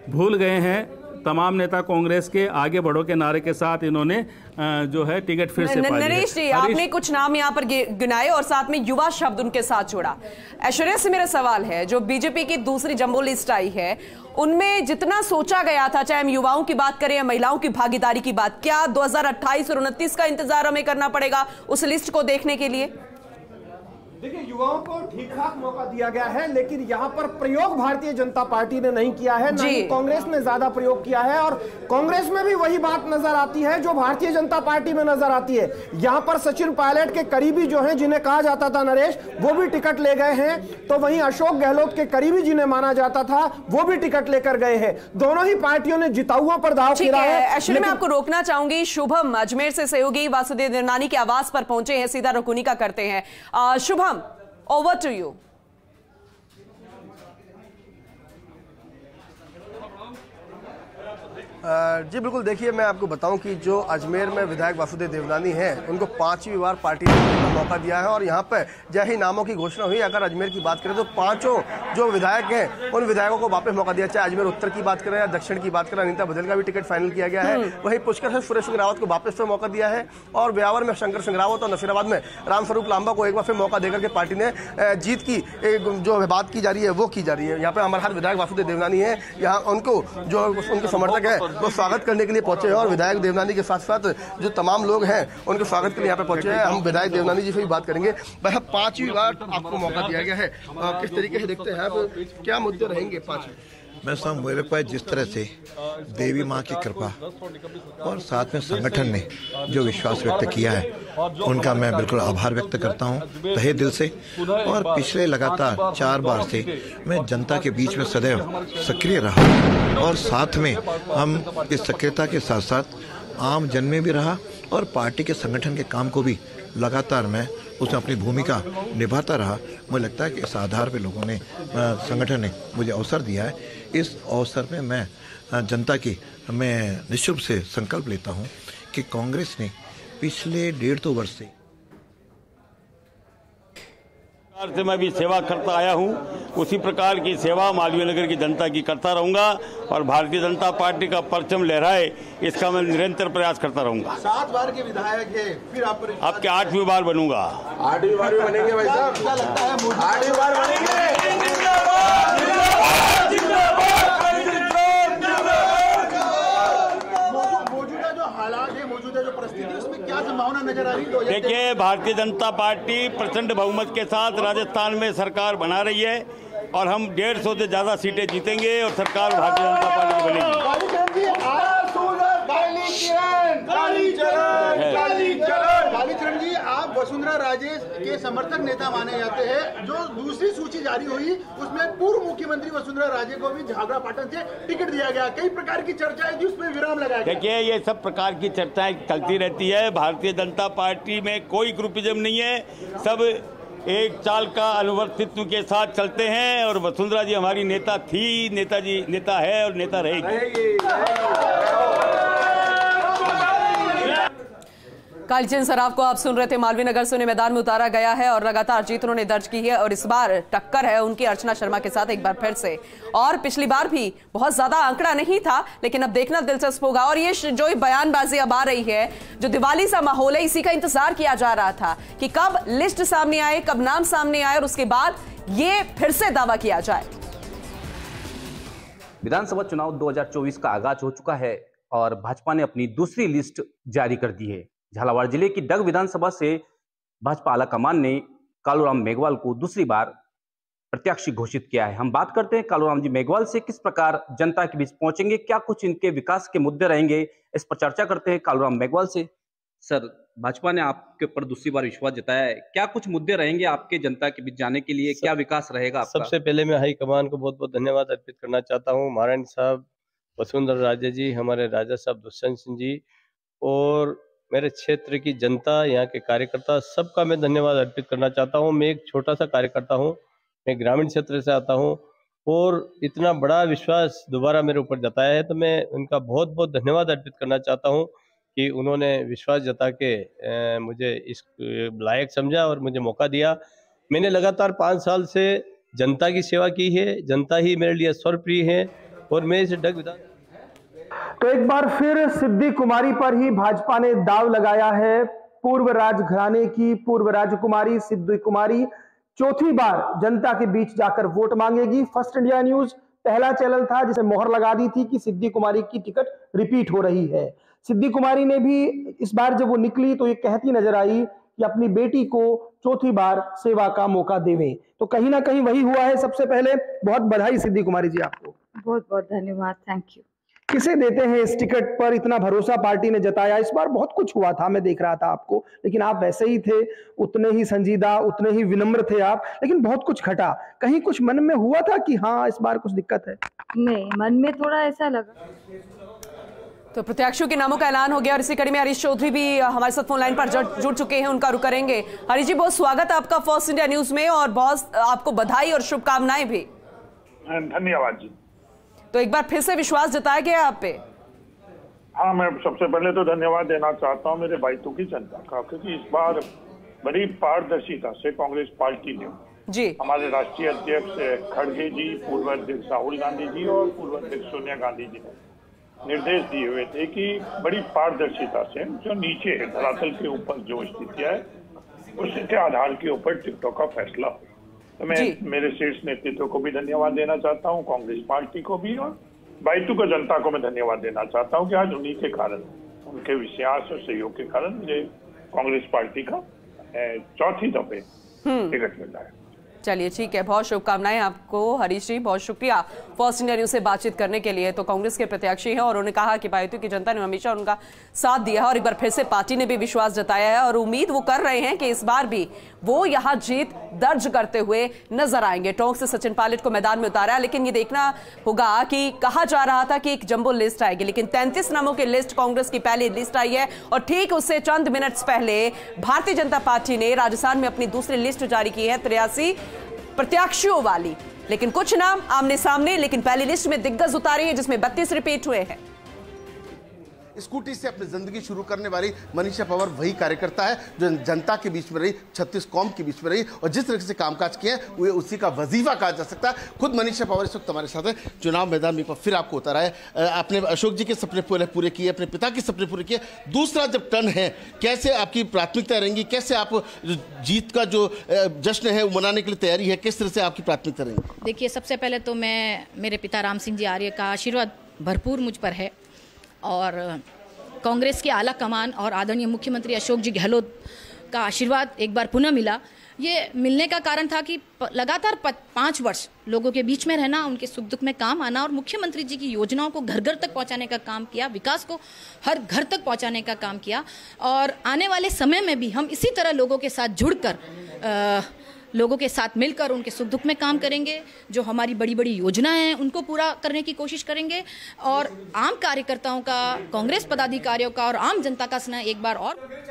भूल गए हैं। तमाम नेता कांग्रेस के आगे बढ़ो के नारे के साथ इन्होंने जो है टिकट फिर से पाई है। नरेश जी, आपने कुछ नाम यहाँ पर गिनाए और साथ में युवा शब्द उनके साथ जोड़ा। ऐश्वर्या से मेरा सवाल है, जो बीजेपी की दूसरी जंबो लिस्ट आई है उनमें जितना सोचा गया था, चाहे हम युवाओं की बात करें या महिलाओं की भागीदारी की बात, क्या 2028 और 29 का इंतजार हमें करना पड़ेगा उस लिस्ट को देखने के लिए? देखिए, युवाओं को ठीक ठाक मौका दिया गया है, लेकिन यहाँ पर प्रयोग भारतीय जनता पार्टी ने नहीं किया है, ना ही कांग्रेस ने ज्यादा प्रयोग किया है। और कांग्रेस में भी वही बात नजर आती है जो भारतीय जनता पार्टी में नजर आती है। यहाँ पर सचिन पायलट के करीबी जो हैं, जिन्हें कहा जाता था नरेश, वो भी टिकट ले गए हैं, तो वहीं अशोक गहलोत के करीबी जिन्हें माना जाता था वो भी टिकट लेकर गए हैं। दोनों ही पार्टियों ने जिताउओं पर दाव खेला है। एक्चुअली मैं आपको रोकना चाहूंगी। शुभम अजमेर से सहयोगी वासुदेव देवनानी के आवास पर पहुंचे हैं, सीधा रुकुनी का करते हैं। Shubham, over to you. जी बिल्कुल, देखिए मैं आपको बताऊं कि जो अजमेर में विधायक वासुदेव देवनानी हैं, उनको 5वीं बार पार्टी ने मौका दिया है और यहाँ पर जय ही नामों की घोषणा हुई। अगर अजमेर की बात करें तो 5 जो विधायक हैं उन विधायकों को वापस मौका दिया, चाहे अजमेर उत्तर की बात करें या दक्षिण की बात करें। अनीता बदल का भी टिकट फाइनल किया गया है। वहीं पुष्कर से सुरेश सिंह रावत को वापस से मौका दिया है और ब्यावर में शंकर सिंह रावत और नसीराबाद में रामस्वरूप लांबा को एक बार फिर मौका देकर के पार्टी ने जीत की जो बात की जा रही है वो की जा रही है। यहाँ पर हमारे हाथ विधायक वासुदेव देवनानी है, यहाँ उनको जो उनके समर्थक है वो स्वागत करने के लिए पहुंचे हैं और विधायक देवनानी के साथ साथ जो तमाम लोग हैं उनके स्वागत के लिए यहाँ पे पहुंचे हैं। हम विधायक देवनानी जी से भी बात करेंगे। भाई 5वीं बार आपको मौका दिया गया है, किस तरीके से देखते हैं आप, क्या मुद्दे रहेंगे 5? मैं समझ मेरे पास जिस तरह से देवी माँ की कृपा और साथ में संगठन ने जो विश्वास व्यक्त किया है उनका मैं बिल्कुल आभार व्यक्त करता हूँ तहे दिल से। और पिछले लगातार 4 बार से मैं जनता के बीच में सदैव सक्रिय रहा और साथ में हम इस सक्रियता के साथ साथ आम जन में भी रहा और पार्टी के संगठन के काम को भी लगातार मैं उसमें अपनी भूमिका निभाता रहा। मुझे लगता है कि इस आधार पे लोगों ने संगठन ने मुझे अवसर दिया है। इस अवसर पे मैं जनता की मैं निश्चित रूप से संकल्प लेता हूं कि कांग्रेस ने पिछले 1.5 वर्ष से मैं भी सेवा करता आया हूं, उसी प्रकार की सेवा मालवीय नगर की जनता की करता रहूंगा और भारतीय जनता पार्टी का परचम लहराए इसका मैं निरंतर प्रयास करता रहूंगा। 7 बार के विधायक है, फिर आपके 8वीं बार बनूंगा। 8वीं बार भी बनेंगे भाई साहब, क्या लगता है? 8वीं बार बनेंगे। मौजूदा जो हालात है, मौजूदा जो परिस्थिति, उसमें क्या संभावना नजर आ रही है? देखिए, भारतीय जनता पार्टी प्रचंड बहुमत के साथ राजस्थान में सरकार बना रही है और हम 150 से ज्यादा सीटें जीतेंगे और सरकार भारतीय जनता पार्टी की बनेगी। कालीचरण जी, आप वसुंधरा राजे के समर्थक नेता माने जाते हैं। जो दूसरी सूची जारी हुई उसमें पूर्व मुख्यमंत्री वसुंधरा राजे को भी झागरा पाटन से टिकट दिया गया। कई प्रकार की चर्चाएं थी, उसमें विराम लगाया गया। देखिए, ये सब प्रकार की चर्चाएं चलती रहती है। भारतीय जनता पार्टी में कोई ग्रुपिज्म नहीं है, सब एक चाल का अनुवर्तित्व के साथ चलते हैं और वसुंधरा जी हमारी नेता थी, नेताजी नेता है और नेता रहेगी। कालीचरण सराफ को आप सुन रहे थे। मालवीय नगर से उन्हें मैदान में उतारा गया है और लगातार जीत उन्होंने दर्ज की है और इस बार टक्कर है उनकी अर्चना शर्मा के साथ एक बार फिर से। और पिछली बार भी बहुत ज्यादा आंकड़ा नहीं था, लेकिन अब देखना दिलचस्प होगा। और ये जो बयानबाजी अब आ रही है, जो दिवाली सा माहौल है, इसी का इंतजार किया जा रहा था कि कब लिस्ट सामने आए, कब नाम सामने आए और उसके बाद ये फिर से दावा किया जाए। विधानसभा चुनाव 2024 का आगाज हो चुका है और भाजपा ने अपनी दूसरी लिस्ट जारी कर दी है। झालावाड़ जिले की डग विधानसभा से भाजपा आलाकमान ने कालूराम मेघवाल को दूसरी बार प्रत्याशी घोषित किया है। हम बात करते हैं कालूराम जी मेघवाल से, किस प्रकार जनता के बीच पहुंचेंगे, क्या कुछ इनके विकास के मुद्दे रहेंगे, इस पर चर्चा करते हैं कालूराम मेघवाल से। सर, भाजपा ने आपके ऊपर दूसरी बार विश्वास जताया है, क्या कुछ मुद्दे रहेंगे आपके जनता के बीच जाने के लिए, क्या विकास रहेगा आपका? सबसे पहले मैं हाईकमान को बहुत बहुत धन्यवाद अर्पित करना चाहता हूँ। महारानी साहब, वसुंधरा राजे जी, हमारे राजा साहब दुष्यंत सिंह जी और मेरे क्षेत्र की जनता, यहाँ के कार्यकर्ता, सबका मैं धन्यवाद अर्पित करना चाहता हूँ। मैं एक छोटा सा कार्यकर्ता हूँ, मैं ग्रामीण क्षेत्र से आता हूँ और इतना बड़ा विश्वास दोबारा मेरे ऊपर जताया है, तो मैं उनका बहुत बहुत धन्यवाद अर्पित करना चाहता हूँ कि उन्होंने विश्वास जता के मुझे इस लायक समझा और मुझे मौका दिया। मैंने लगातार 5 साल से जनता की सेवा की है, जनता ही मेरे लिए सर्वप्रिय है और मैं इस डग विधान। तो एक बार फिर सिद्धि कुमारी पर ही भाजपा ने दाव लगाया है। पूर्व राजघराने की पूर्व राजकुमारी सिद्धि कुमारी चौथी बार जनता के बीच जाकर वोट मांगेगी। फर्स्ट इंडिया न्यूज पहला चैनल था जिसे मोहर लगा दी थी कि सिद्धि कुमारी की टिकट रिपीट हो रही है। सिद्धि कुमारी ने भी इस बार जब वो निकली तो ये कहती नजर आई कि अपनी बेटी को चौथी बार सेवा का मौका देवें। तो कहीं ना कहीं वही हुआ है। सबसे पहले बहुत बधाई सिद्धि कुमारी जी आपको। बहुत बहुत धन्यवाद, थैंक यू। किसे देते हैं इस टिकट पर? इतना भरोसा पार्टी ने जताया। इस बार बहुत कुछ हुआ था, मैं देख रहा था आपको, लेकिन आप वैसे ही थे, उतने ही संजीदा, उतने ही विनम्र थे आप, लेकिन बहुत कुछ घटा। कहीं कुछ मन में हुआ था कि हाँ इस बार कुछ दिक्कत है? नहीं, मन में थोड़ा ऐसा लगा। तो प्रत्याशियों के नामों का ऐलान हो गया और इसी कड़ी में हरीश चौधरी भी हमारे साथ फोन लाइन पर जुड़ चुके हैं, उनका रुख करेंगे। हरीश जी, बहुत स्वागत है आपका फर्स्ट इंडिया न्यूज में और बहुत आपको बधाई और शुभकामनाएं भी। धन्यवाद जी। तो एक बार फिर से विश्वास जताया गया आप पे? हाँ, मैं सबसे पहले तो धन्यवाद देना चाहता हूँ मेरे भाइयों की जनता का, क्योंकि इस बार बड़ी पारदर्शिता से कांग्रेस पार्टी ने जी हमारे राष्ट्रीय अध्यक्ष खड़गे जी, पूर्व अध्यक्ष राहुल गांधी जी और पूर्व अध्यक्ष सोनिया गांधी जी ने निर्देश दिए हुए थे कि बड़ी पारदर्शिता से जो नीचे है धरातल के ऊपर जो स्थितियां है उसके आधार के ऊपर टिकटों का फैसला हो। तो मैं मेरे शीर्ष नेतृत्व को भी धन्यवाद देना चाहता हूं, कांग्रेस पार्टी को भी, और भाइयों को जनता को मैं धन्यवाद देना चाहता हूं कि आज उन्हीं के कारण, उनके विश्वास और सहयोग के कारण मुझे कांग्रेस पार्टी का चौथी दफे टिकट मिला है। चलिए ठीक है, बहुत शुभकामनाएं आपको हरीश जी, बहुत शुक्रिया फर्स्ट इंडिया न्यूज से बातचीत करने के लिए। तो कांग्रेस के प्रत्याशी हैं और उन्होंने कहा कि बायतू की जनता ने हमेशा उनका साथ दिया है और एक बार फिर से पार्टी ने भी विश्वास जताया है और उम्मीद वो कर रहे हैं कि इस बार भी वो यहां जीत दर्ज करते हुए नजर आएंगे। टोंक से सचिन पायलट को मैदान में उतारा, लेकिन ये देखना होगा कि कहा जा रहा था कि एक जंबो लिस्ट आएगी, लेकिन 33 नामों की लिस्ट कांग्रेस की पहली लिस्ट आई है और ठीक उससे चंद मिनट्स पहले भारतीय जनता पार्टी ने राजस्थान में अपनी दूसरी लिस्ट जारी की है 83 प्रत्याशियों वाली। लेकिन कुछ नाम आमने सामने, लेकिन पहली लिस्ट में दिग्गज उतारे हैं जिसमें 32 रिपीट हुए हैं। स्कूटी से अपनी जिंदगी शुरू करने वाली मनीषा पवार वही कार्यकर्ता है जो जनता के बीच में रही, 36 कौम के बीच में रही और जिस तरह से कामकाज किए हैं वो उसी का वजीफा कहा जा सकता है। खुद मनीषा पवार इस वक्त हमारे साथ है। चुनाव मैदान में फिर आपको उतारा है। आपने अशोक जी के सपने पूरे किए, अपने पिता के सपने पूरे किए, दूसरा जब टर्न है, कैसे आपकी प्राथमिकता रहेंगी? कैसे आप जीत का जो जश्न है वो मनाने के लिए तैयारी है? किस तरह से आपकी प्राथमिकता रहेंगी? देखिए, सबसे पहले तो मैं मेरे पिता राम सिंह जी आर्य का आशीर्वाद भरपूर मुझ पर है और कांग्रेस के आला कमान और आदरणीय मुख्यमंत्री अशोक जी गहलोत का आशीर्वाद एक बार पुनः मिला। ये मिलने का कारण था कि लगातार 5 वर्ष लोगों के बीच में रहना, उनके सुख दुख में काम आना और मुख्यमंत्री जी की योजनाओं को घर घर तक पहुंचाने का काम किया, विकास को हर घर तक पहुंचाने का काम किया और आने वाले समय में भी हम इसी तरह लोगों के साथ जुड़कर लोगों के साथ मिलकर उनके सुख दुख में काम करेंगे। जो हमारी बड़ी बड़ी योजनाएं हैं उनको पूरा करने की कोशिश करेंगे और आम कार्यकर्ताओं का, कांग्रेस पदाधिकारियों का और आम जनता का स्नेह एक बार और